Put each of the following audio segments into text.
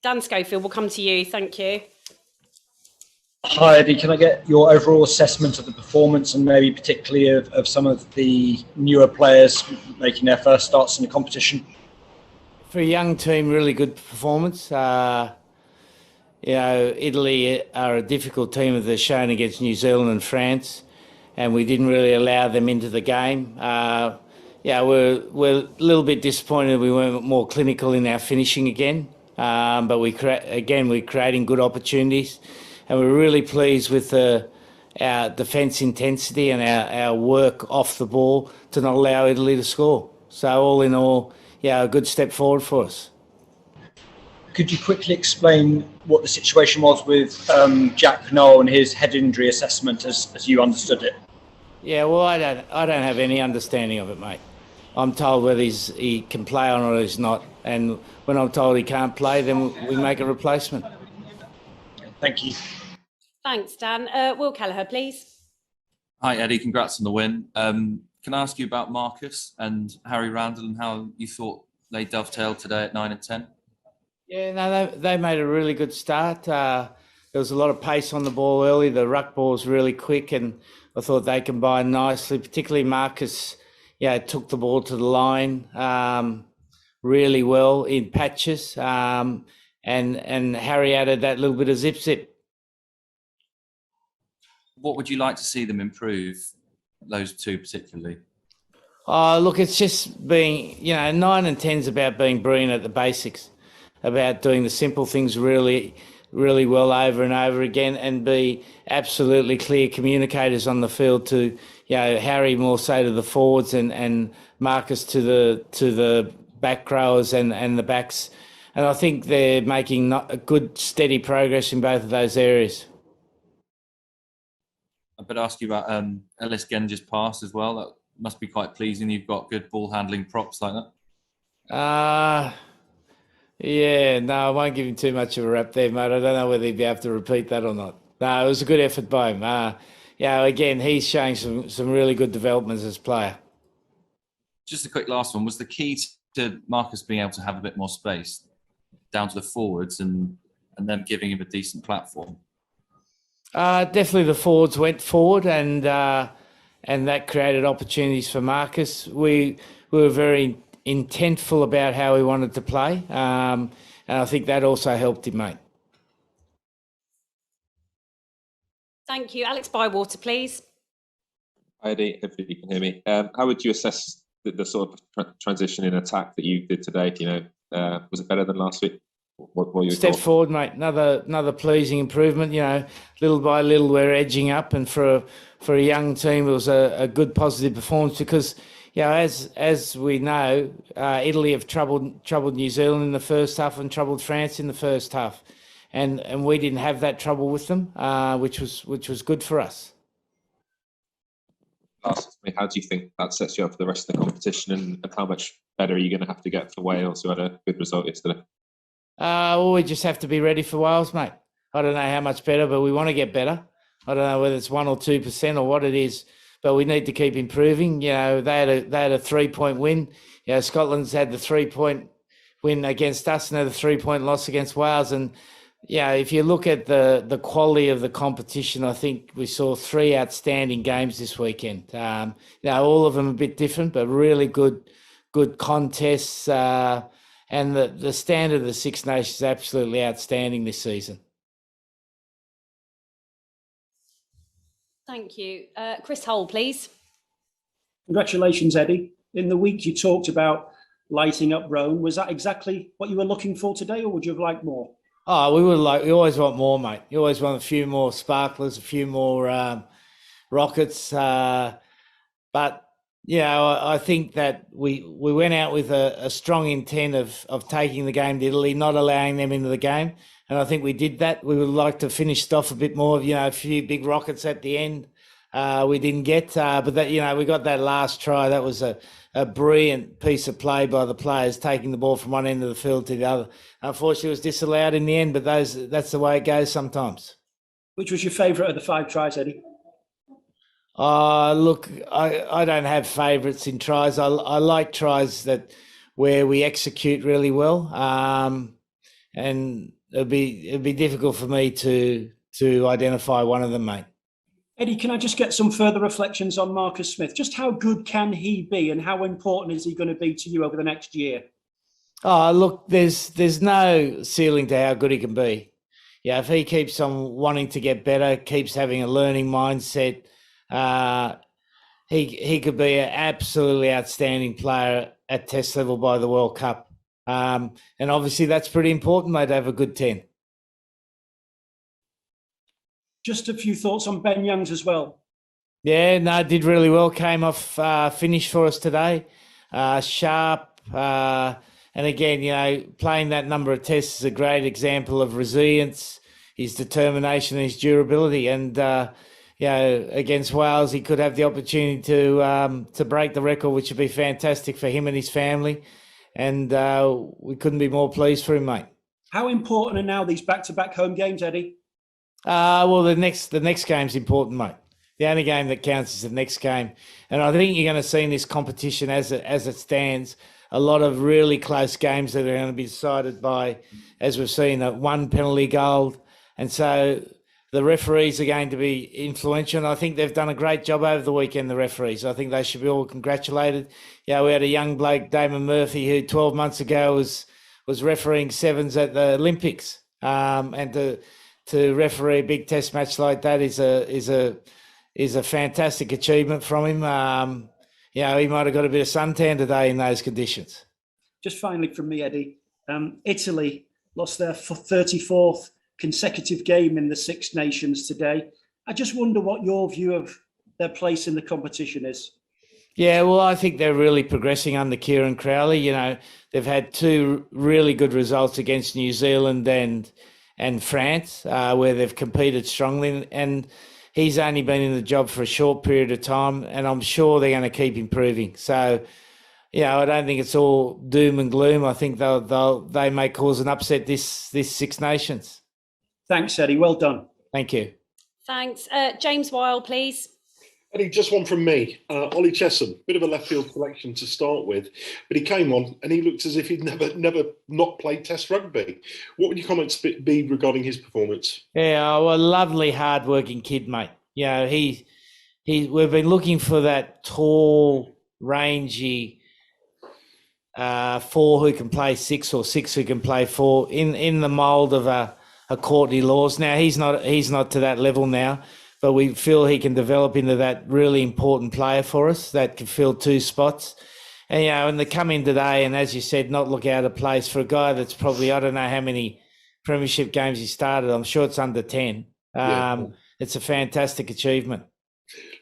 Dan Schofield, we'll come to you. Thank you. Hi, Eddie. Can I get your overall assessment of the performance and maybe particularly of some of the newer players making their first starts in the competition? For a young team, really good performance. Italy are a difficult team as they're shown against New Zealand and France, and we didn't really allow them into the game. We're a little bit disappointed we weren't more clinical in our finishing again, but we're creating good opportunities, and we're really pleased with our defence intensity and our work off the ball to not allow Italy to score. So all in all, a good step forward for us. Could you quickly explain what the situation was with Jack Noel and his head injury assessment as you understood it? Yeah, well, I don't have any understanding of it, mate. I'm told whether he can play on or he's not, and when I'm told he can't play, then we make a replacement. Thank you. Thanks, Dan. Will Kelleher, please. Hi, Eddie. Congrats on the win. Can I ask you about Marcus and Harry Randall and how you thought they dovetailed today at 9 and 10? Yeah, no, they made a really good start. There was a lot of pace on the ball early. The ruck ball was really quick, and I thought they combined nicely. Particularly Marcus, took the ball to the line really well in patches, and Harry added that little bit of zip. What would you like to see them improve, those two particularly? Look, it's just being, 9 and 10 is about being brilliant at the basics, about doing the simple things really, really well over and over again, and be absolutely clear communicators on the field to, Harry more so to the forwards and Marcus to the back rowers and the backs. And I think they're making a good, steady progress in both of those areas. I better ask you about Ellis Genge's pass as well. That must be quite pleasing. You've got good ball handling props like that. I won't give him too much of a rap there, mate. I don't know whether he'd be able to repeat that or not. No, it was a good effort by him. Again, he's showing some really good developments as a player. Just a quick last one. Was the key to Marcus being able to have a bit more space down to the forwards and them giving him a decent platform? Definitely the forwards went forward and that created opportunities for Marcus. We were very intentful about how we wanted to play, and I think that also helped him, mate. Thank you. Alex Bywater, please. Hi, Eddie. Hopefully you can hear me. How would you assess the sort of transition in attack that you did today? Was it better than last week? What Step forward, mate. Another pleasing improvement. Little by little we're edging up, and for a young team it was a good positive performance because as we know, Italy have troubled New Zealand in the first half and troubled France in the first half, and we didn't have that trouble with them, which was good for us. Lastly, how do you think that sets you up for the rest of the competition, and how much better are you going to have to get for Wales, who had a good result yesterday? We just have to be ready for Wales, mate. I don't know how much better, but we want to get better. I don't know whether it's 1 or 2% or what it is, but we need to keep improving. They had a 3-point win. Scotland's had the 3-point win against us and had a 3-point loss against Wales. And if you look at the quality of the competition, I think we saw 3 outstanding games this weekend. All of them a bit different, but really good contests. And the standard of the Six Nations is absolutely outstanding this season. Thank you. Chris Hull, please. Congratulations, Eddie. In the week you talked about lighting up Rome. Was that exactly what you were looking for today, or would you have liked more? Oh, we always want more, mate. You always want a few more sparklers, a few more rockets. But I think that we went out with a strong intent of taking the game to Italy, not allowing them into the game. And I think we did that. We would like to finish off a bit more, a few big rockets at the end. We didn't get, but that, we got that last try. That was a brilliant piece of play by the players, taking the ball from one end of the field to the other. Unfortunately, it was disallowed in the end, but that's the way it goes sometimes. Which was your favourite of the 5 tries, Eddie? Look, I don't have favourites in tries. I like tries where we execute really well. and it'd be difficult for me to identify one of them, mate. Eddie, can I just get some further reflections on Marcus Smith? Just how good can he be, and how important is he going to be to you over the next year? Oh, look, there's no ceiling to how good he can be. Yeah, if he keeps on wanting to get better, keeps having a learning mindset, he could be an absolutely outstanding player at Test level by the World Cup. And obviously that's pretty important, mate, to have a good 10. Just a few thoughts on Ben Youngs as well. Yeah, no, did really well. Came off finish for us today. Sharp. And again, playing that number of tests is a great example of resilience, his determination, and his durability. And, against Wales, he could have the opportunity to break the record, which would be fantastic for him and his family. And we couldn't be more pleased for him, mate. How important are now these back-to-back home games, Eddie? Well, the next game's important, mate. The only game that counts is the next game. And I think you're going to see in this competition as it stands, a lot of really close games that are going to be decided by, as we've seen, one penalty goal. And so the referees are going to be influential. And I think they've done a great job over the weekend, the referees. I think they should be all congratulated. Yeah, we had a young bloke, Damon Murphy, who 12 months ago was refereeing sevens at the Olympics. And to referee a big test match like that is a fantastic achievement from him. He might have got a bit of suntan today in those conditions. Just finally from me, Eddie, Italy lost their 34th consecutive game in the Six Nations today. I just wonder what your view of their place in the competition is. Yeah, well, I think they're really progressing under Kieran Crowley. They've had two really good results against New Zealand and France, where they've competed strongly. And he's only been in the job for a short period of time, and I'm sure they're going to keep improving. So, I don't think it's all doom and gloom. I think they may cause an upset this Six Nations. Thanks, Eddie. Well done. Thank you. Thanks. James Weil, please. Eddie, just one from me. Ollie Chesham, bit of a left field selection to start with, but he came on and he looked as if he'd never not played Test rugby. What would your comments be regarding his performance? Yeah, well, lovely, hard-working kid, mate. We've been looking for that tall, rangy four who can play six or six who can play four in the mould of a Courtney Laws. Now he's not to that level now, but we feel he can develop into that really important player for us that can fill two spots. And and they come in today, and as you said, not look out of place for a guy that's probably, I don't know how many premiership games he started. I'm sure it's under 10. It's a fantastic achievement.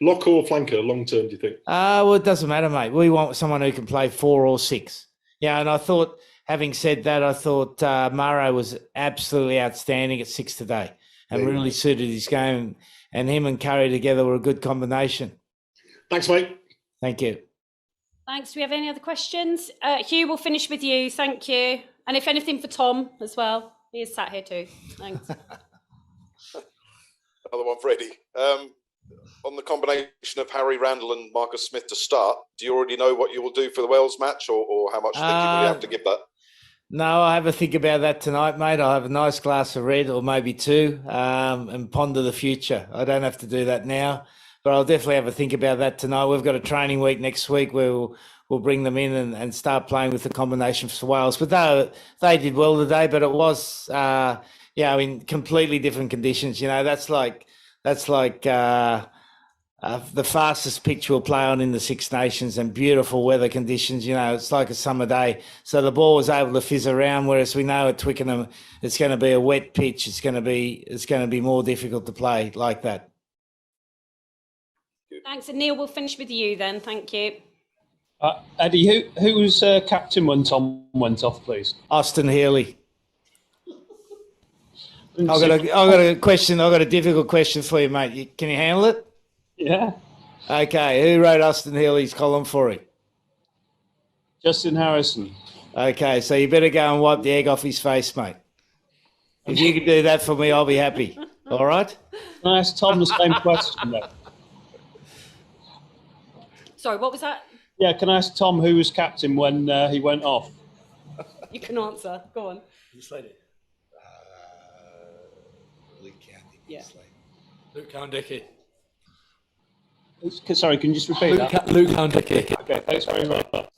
Lock or flanker, long term, do you think? Well, it doesn't matter, mate. We want someone who can play four or six. And I thought, having said that, I thought Murray was absolutely outstanding at six today and really suited his game. And him and Curry together were a good combination. Thanks, mate. Thank you. Thanks. Do we have any other questions? Hugh, we'll finish with you. Thank you. And if anything for Tom as well. He is sat here too. Thanks. Another one for Eddie. On the combination of Harry Randall and Marcus Smith to start, do you already know what you will do for the Wales match, or how much thinking will you have to give that? No, I'll have a think about that tonight, mate. I'll have a nice glass of red or maybe two and ponder the future. I don't have to do that now, but I'll definitely have a think about that tonight. We've got a training week next week where we'll bring them in and start playing with the combination for Wales. But they did well today, but it was, in completely different conditions. That's like the fastest pitch we'll play on in the Six Nations and beautiful weather conditions. It's like a summer day. So the ball was able to fizz around, whereas we know at Twickenham it's going to be a wet pitch. It's going to be more difficult to play like that. Thanks. And Neil, we'll finish with you then. Thank you. Eddie, who was captain when Tom went off, please? Austin Healy. I've got a question. I've got a difficult question for you, mate. Can you handle it? Yeah. Okay. Who wrote Austin Healy's column for him? Justin Harrison. Okay. So you better go and wipe the egg off his face, mate. If you can do that for me, I'll be happy. All right? Can I ask Tom the same question, though? Sorry, what was that? Yeah, can I ask Tom who was captain when he went off? You can answer. Go on. Yeah. Luke Cowan-Dickie. Sorry, can you just repeat that? Luke Cowan-Dickie. Okay, thanks very much.